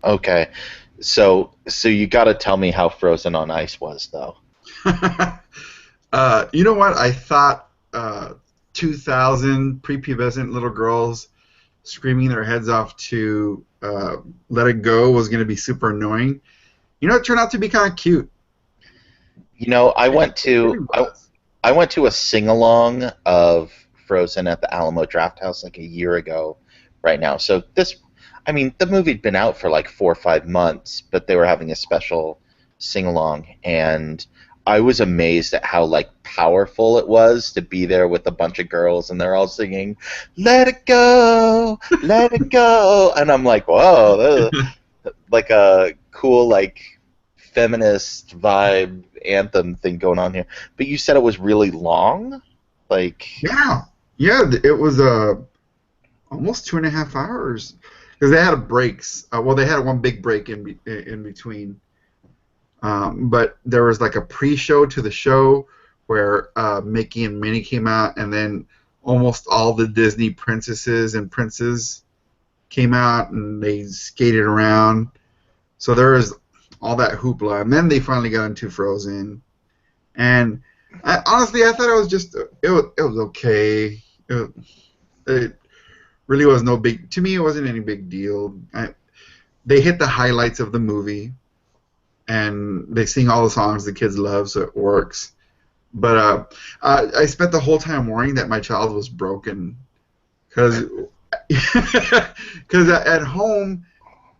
Okay. So you got to tell me how Frozen on Ice was, though. You know what? I thought 2000 prepubescent little girls screaming their heads off to Let It Go was going to be super annoying. You know, it turned out to be kind of cute. You know, It really was. I went to a sing along of Frozen at the Alamo Draft House like a year ago, right now. So I mean, the movie'd been out for like 4 or 5 months, but they were having a special sing along, and I was amazed at how like powerful it was to be there with a bunch of girls, and they're all singing, let it go," and I'm like, whoa, like a cool like feminist vibe anthem thing going on here. But you said it was really long, like Yeah, yeah. It was almost 2.5 hours because they had breaks. Well, they had one big break in between. But there was like a pre-show to the show where Mickey and Minnie came out, and then almost all the Disney princesses and princes came out, and they skated around. So there was all that hoopla, and then they finally got into Frozen. And honestly, I thought it was just it was okay. It really was no big to me. It wasn't any big deal. They hit the highlights of the movie, and they sing all the songs the kids love, so it works. But I spent the whole time worrying that my child was broken, because at home,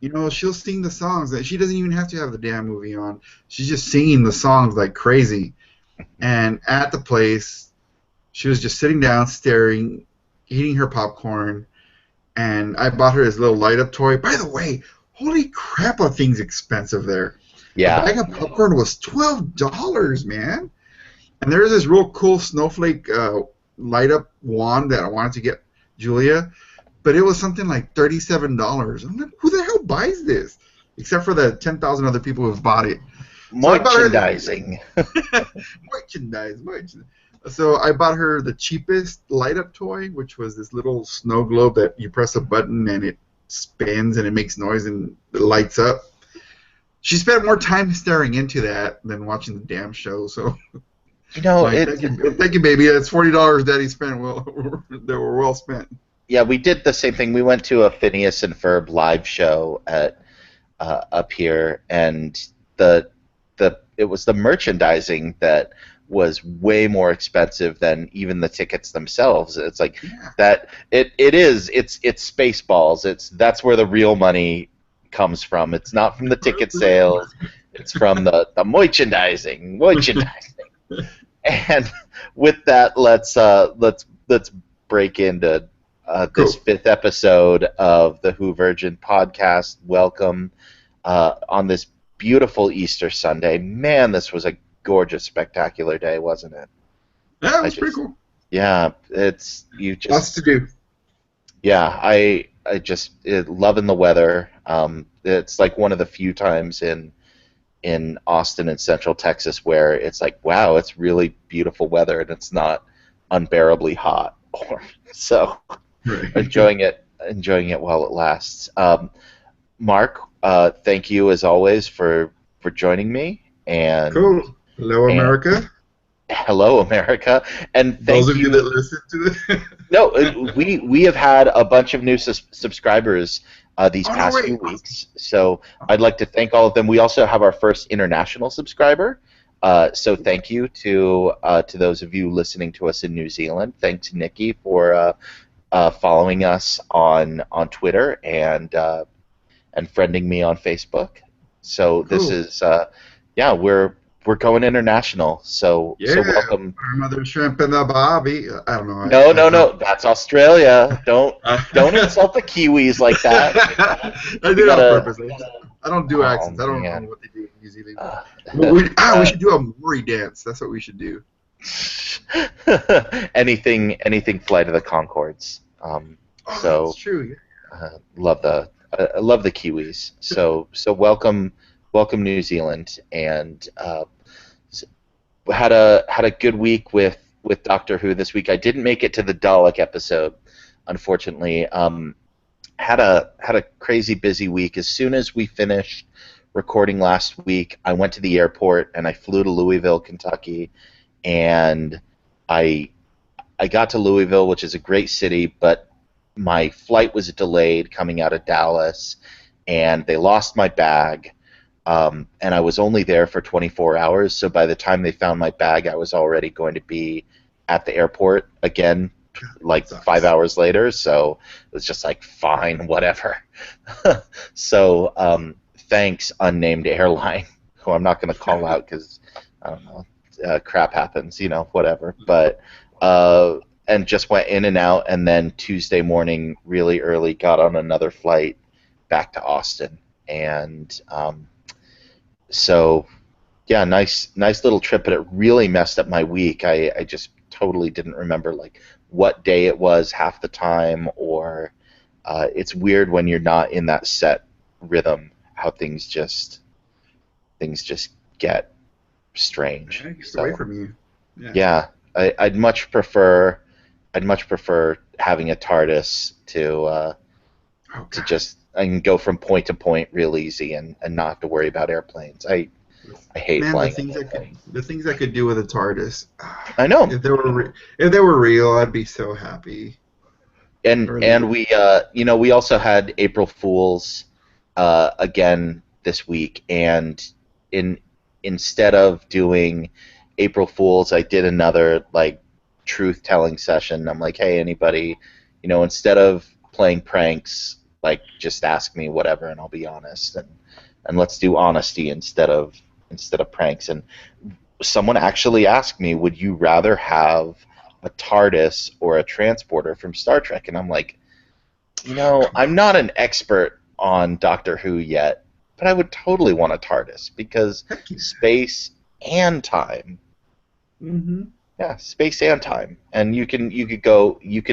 you know, she'll sing the songs that she doesn't even have to have the damn movie on. She's just singing the songs like crazy. And at the place, she was just sitting down, staring, eating her popcorn, and I bought her this little light up toy. By the way, holy crap, that thing's expensive there. A yeah. bag of popcorn was $12, man. And there's this real cool snowflake light up wand that I wanted to get Julia, but it was something like $37. I'm like, who the hell buys this? Except for the 10,000 other people who've bought it. So I bought her Merchandising. merchandise. So I bought her the cheapest light up toy, which was this little snow globe that you press a button and it spins and it makes noise and it lights up. She spent more time staring into that than watching the damn show. So, You know, like, thank you, baby. That's $40 Daddy spent. Well, that were well spent. yeah, we did the same thing. We went to a Phineas and Ferb live show at up here, and it was the merchandising that was way more expensive than even the tickets themselves. It's like Yeah. that. It's Spaceballs. That's where the real money comes from. It's not from the ticket sales. It's from the merchandising. And with that, let's break into this Cool. fifth episode of the Who Virgin podcast. Welcome on this beautiful Easter Sunday. Man, this was a gorgeous, spectacular day, wasn't it? That I was pretty just, cool. yeah, Lots to do. yeah, I just loving the weather. It's like one of the few times in Austin and Central Texas where it's like, wow, it's really beautiful weather and it's not unbearably hot. So Right. enjoying it while it lasts. Mark, thank you as always for joining me, and Cool. Hello, and America. hello America, and Those thank of you that you. listen to it. No, we have had a bunch of new subscribers these Oh, no, past wait. few weeks, so I'd like to thank all of them. We also have our first international subscriber. So thank you to those of you listening to us in New Zealand. Thanks, Nikki, for following us on Twitter and friending me on Facebook. So this Cool. is yeah, we're going international. So Yeah. welcome. Our mother shrimp and the Bobby. I don't know. No, I no, talk. no. That's Australia. Don't I insult the Kiwis like that. did We it on gotta. purpose. I don't do Oh accents. I don't know man. what they do in New Zealand. Uh, We uh, should do a Maori dance. That's what we should do. anything Flight of the Concords. Oh, that's So true. I love the Kiwis. So welcome New Zealand, and had a good week with Doctor Who this week. I didn't make it to the Dalek episode, unfortunately. had a crazy busy week. As soon as we finished recording last week, I went to the airport and I flew to Louisville, Kentucky, and I I got to Louisville, which is a great city, but my flight was delayed coming out of Dallas, and they lost my bag. And I was only there for 24 hours, so by the time they found my bag, I was already going to be at the airport again, like five Sucks. hours later. So it was just like, fine, whatever. So thanks, unnamed airline, who I'm not going to call out because I don't know, crap happens, whatever. But uh, and just went in and out, and then Tuesday morning, really early, got on another flight back to Austin, and so yeah, nice little trip, but it really messed up my week. I just totally didn't remember like what day it was half the time, or it's weird when you're not in that set rhythm how things just get strange. Yeah, it gets away So from you. Yeah. yeah, I'd much prefer having a TARDIS Oh to God. just I can go from point to point real easy and not have to worry about airplanes. I hate Man, the flying on things airplanes. I could do with a TARDIS. I know. If they were real, I'd be so happy. I and really and would. we also had April Fools again this week, and in instead of doing April Fools, I did another like truth telling session. I'm like, hey, anybody, instead of playing pranks, like just ask me whatever, and I'll be honest, and let's do honesty instead of pranks. And someone actually asked me, would you rather have a TARDIS or a transporter from Star Trek? And I'm like, Come I'm on. not an expert on Doctor Who yet, but I would totally want a TARDIS because Heck yeah. space and time. Mm-hmm. Yeah, space and time. And you can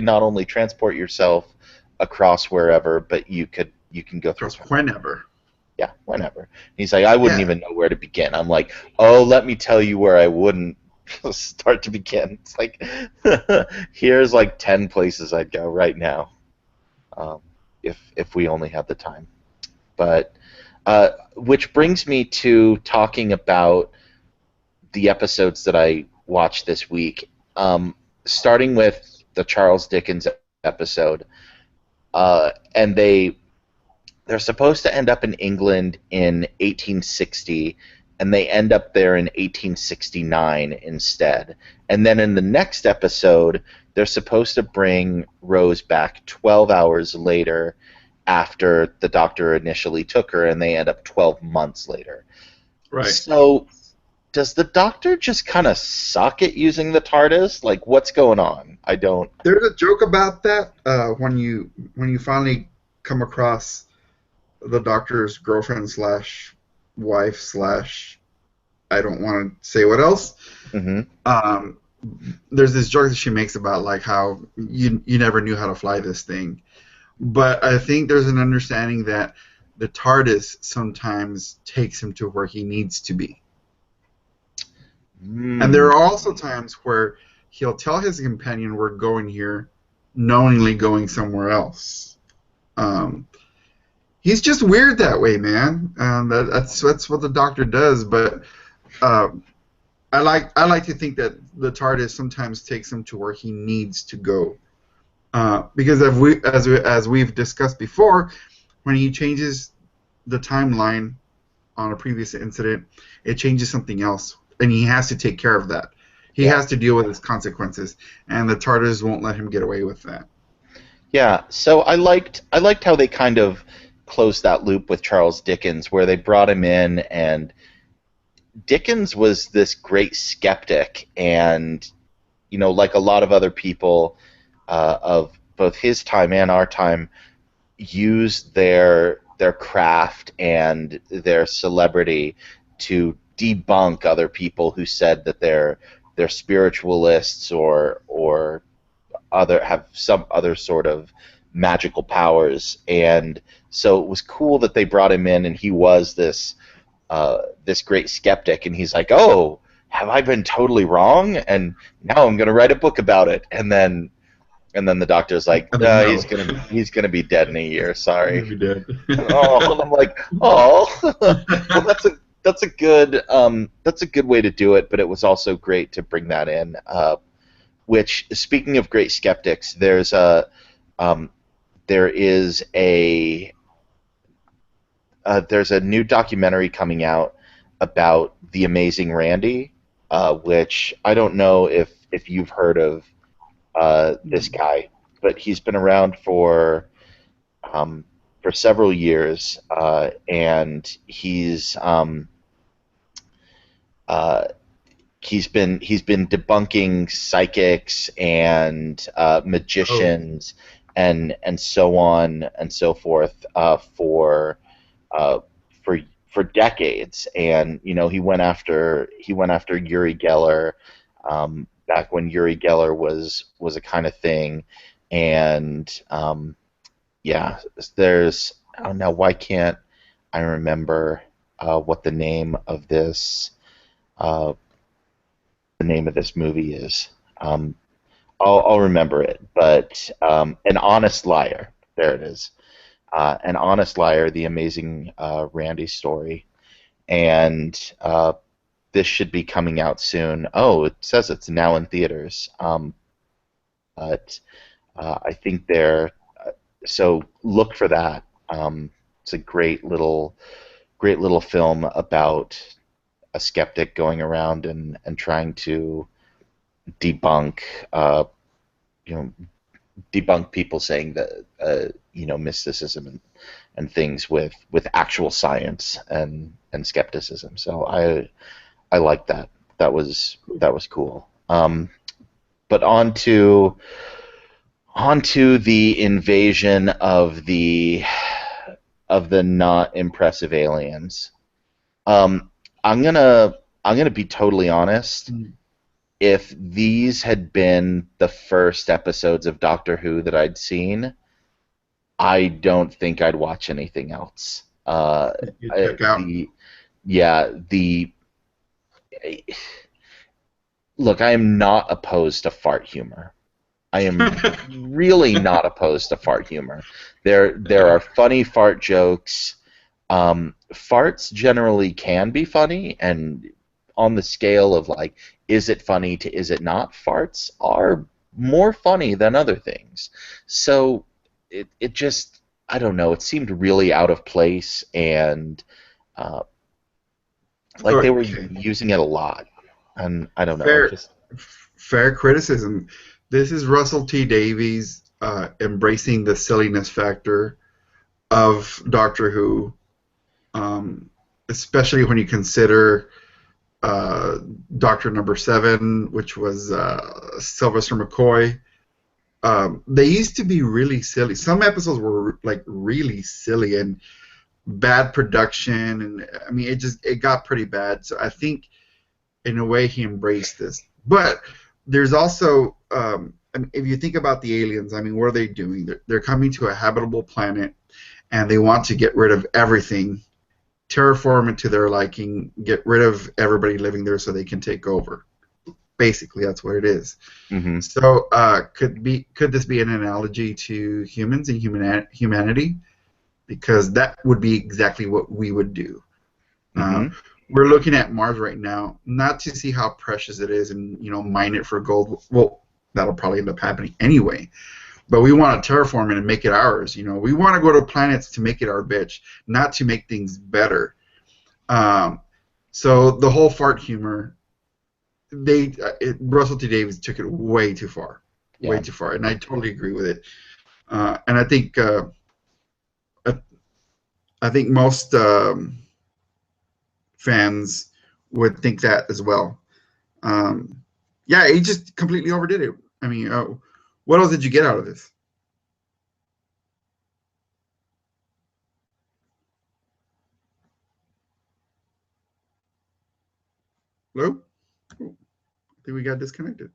not only transport yourself across wherever, but you can go through Because time. whenever. Yeah, whenever. He's like, I wouldn't Yeah. even know where to begin. I'm like, oh, let me tell you where I wouldn't start to begin. It's like, here's like 10 places I'd go right now, um, if we only had the time. But which brings me to talking about the episodes that I watched this week, starting with the Charles Dickens episode, and they're supposed to end up in England in 1860, and they end up there in 1869 instead. And then in the next episode, they're supposed to bring Rose back 12 hours later after the doctor initially took her, and they end up 12 months later. Right. So, does the doctor just kind of suck at using the TARDIS? Like, what's going on? I don't. There's a joke about that when you finally come across the doctor's girlfriend slash wife slash I don't want to say what else. Hmm. Um, there's this joke that she makes about like how you never knew how to fly this thing, but I think there's an understanding that the TARDIS sometimes takes him to where he needs to be, and there Mm. are also times where he'll tell his companion we're going here, knowingly going somewhere else. Um, he's just weird that way, man. That's what the Doctor does. But uh, I like to think that the TARDIS sometimes takes him to where he needs to go. Because as we've discussed before, when he changes the timeline on a previous incident, it changes something else, and he has to take care of that. He Yeah. has to deal with his consequences, and the TARDIS won't let him get away with that. Yeah, so I liked how they kind of closed that loop with Charles Dickens, where they brought him in, and Dickens was this great skeptic, and like a lot of other people of both his time and our time, used their craft and their celebrity to debunk other people who said that they're spiritualists or have some other sort of magical powers. And so it was cool that they brought him in, and he was this great skeptic, and he's like, oh, have I been totally wrong? And now I'm going to write a book about it. And then And then the doctor's like, And then he's no, gonna be dead in a year. he's Sorry. gonna be dead. Oh, and I'm like, oh, well, that's a good way to do it. But it was also great to bring that in. Which, speaking of great skeptics, um, there is there's a new documentary coming out about the amazing Randy, which I don't know if you've heard of this guy, but he's been around um, for several years, and uh, he's been debunking psychics and Oh, magicians and so on and so forth uh, for decades. And he went after Uri Geller back when Uri Geller was a kind of thing. And yeah, there's I don't know why can't I remember what uh, the name of this movie is. Um, I'll remember it, but An Honest Liar. There it is. An Honest Liar, the amazing Randy story, and this should be coming out soon. Oh, it says it's now in theaters, but I think they're so look for that. It's a great little film about a skeptic going around and trying to debunk uh, you know debunk people saying that mysticism and things with actual science and skepticism. So I like that. That was cool. But on to the invasion of the not impressive aliens. Um, I'm gonna I'm gonna be totally honest. mm, If these had been the first episodes of Doctor Who that I'd seen, I don't think I'd watch anything else. you check out. The yeah the Look, I am not opposed to fart humor. I am really not opposed to fart humor. There are funny fart jokes. Farts generally can be funny, and on the scale of like, is it funny to is it not? Farts are more funny than other things. So it just I don't know. It seemed really out of place, and uh, like they were Okay, using it a lot. And I don't know. It fair, just fair criticism. This is Russell T Davies embracing the silliness factor of Doctor Who, um, especially when you consider uh, Doctor Number Seven, which was Sylvester McCoy. They used to be really silly. Some episodes were like really silly and bad production, and I mean it got pretty bad. So I think in a way he embraced this. But there's also I mean, if you think about the aliens, I mean, what are they doing? They're coming to a habitable planet and they want to get rid of everything, terraform it to their liking, get rid of everybody living there so they can take over. Basically, that's what it is. hmm So, could this be an analogy to humans and humanity? Because that would be exactly what we would do. Uh, hmm we're looking at Mars right now, not to see how precious it is and mine it for gold. Well, that'll probably end up happening anyway. But we want to terraform it and make it ours. We want to go to planets to make it our bitch, not to make things better. Um, so the whole fart humor, Russell T Davies took it way yeah. too far, and I totally agree with it. And I, I think most fans would think that as well. Um, yeah, he just completely overdid it. I mean, what else did you get out of this? Hello? Oh, I think we got disconnected.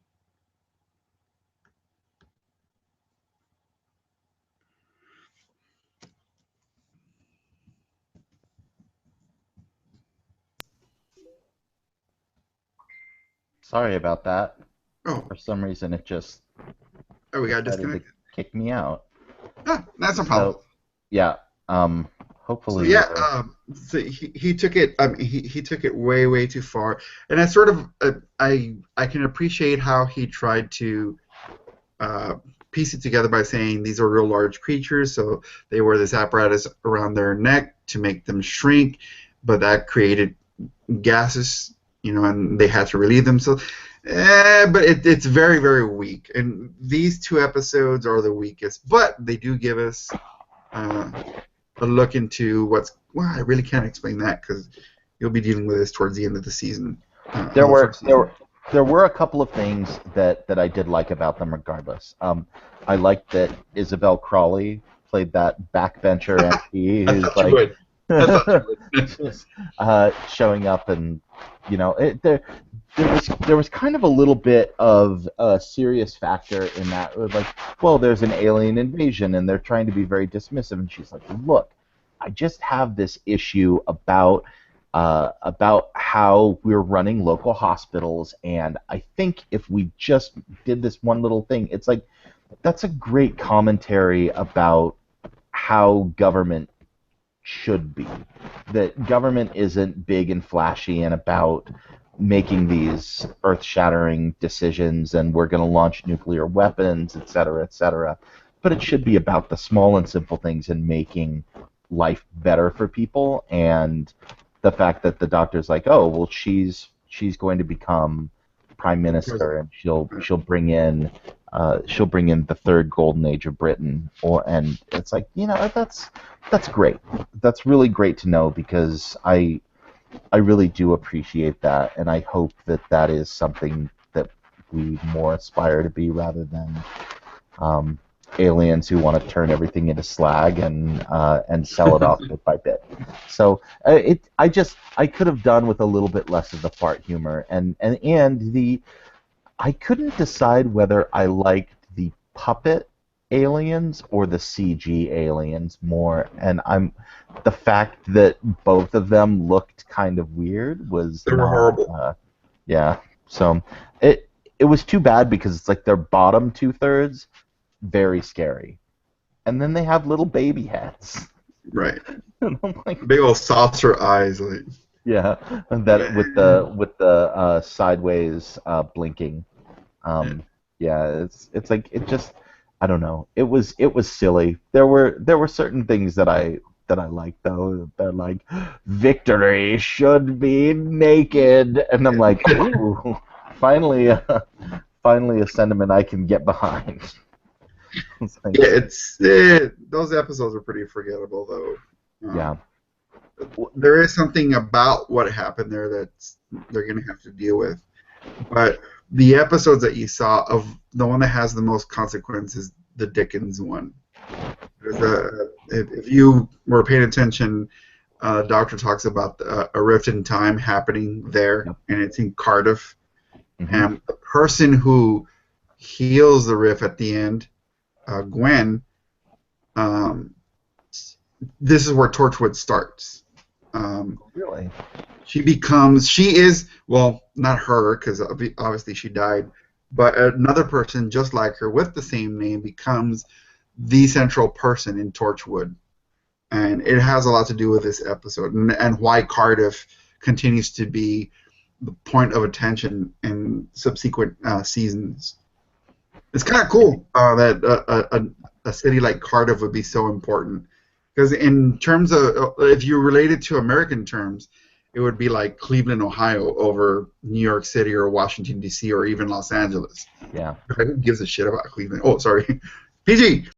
Sorry about that. Oh, For some reason, it just Oh, we got Decided to disconnected. kick me out. Ah, that's no problem. So yeah, So hopefully yeah, we're so he took it. He took it way too far, and I sort of I can appreciate how he tried to uh, piece it together by saying these are real large creatures, so they wear this apparatus around their neck to make them shrink, but that created gases, and they had to relieve themselves. But it's very weak, and these two episodes are the weakest. But they do give us uh, a look into what's. Well, I really can't explain that because you'll be dealing with this towards the end of the season, there of the were first there season. were there were a couple of things that I did like about them regardless. I liked that Isabel Crawley played that backbencher MP I who's thought you like would. I thought you would. just showing up, and there was kind of a little bit of a serious factor in that. It was like, well, there's an alien invasion and they're trying to be very dismissive, and she's like, look, I just have this issue about how we're running local hospitals, and I think if we just did this one little thing, it's like that's a great commentary about how government should be. That government isn't big and flashy and about making these earth-shattering decisions and we're going to launch nuclear weapons, et cetera, et cetera. But it should be about the small and simple things and making life better for people. And the fact that the doctor's like, oh, well, she's going to become prime minister and she'll bring in the third golden age of Britain, and it's like, that's great. That's really great to know because I really do appreciate that, and I hope that that is something that we more aspire to be rather than um, aliens who want to turn everything into slag and sell it off bit by bit. So I could have done with a little bit less of the fart humor, and the I couldn't decide whether I liked the puppet aliens or the CG aliens more, and the fact that both of them looked kind of weird was They were not, horrible. yeah. So it was too bad because it's like their bottom two-thirds very scary, and then they have little baby heads, Right. and I'm like, Big old saucer eyes. Like, yeah, and that with man. the sideways blinking. Yeah. Um, yeah, it's like it just I don't know. It was silly. There were certain things that I liked though. They're like victory should be naked, and I'm like, ooh, finally, finally a sentiment I can get behind. It's like, Yeah, those episodes are pretty forgettable though. yeah, There is something about what happened there that they're gonna have to deal with. But the episodes that you saw of the one that has the most consequences, the Dickens one. There's if you were paying attention, Doctor talks about a rift in time happening there, yep, and it's in Cardiff. hmm And the person who heals the rift at the end, Gwen, um, this is where Torchwood starts. Um, really, she is, well, not her, because obviously she died, but another person just like her with the same name becomes the central person in Torchwood. And it has a lot to do with this episode and why Cardiff continues to be the point of attention in subsequent seasons. It's kind of cool that a city like Cardiff would be so important. Because in terms of, if you relate it to American terms, it would be like Cleveland, Ohio over New York City or Washington, D.C. or even Los Angeles. yeah. Who gives a shit about Cleveland? Oh, sorry. PG!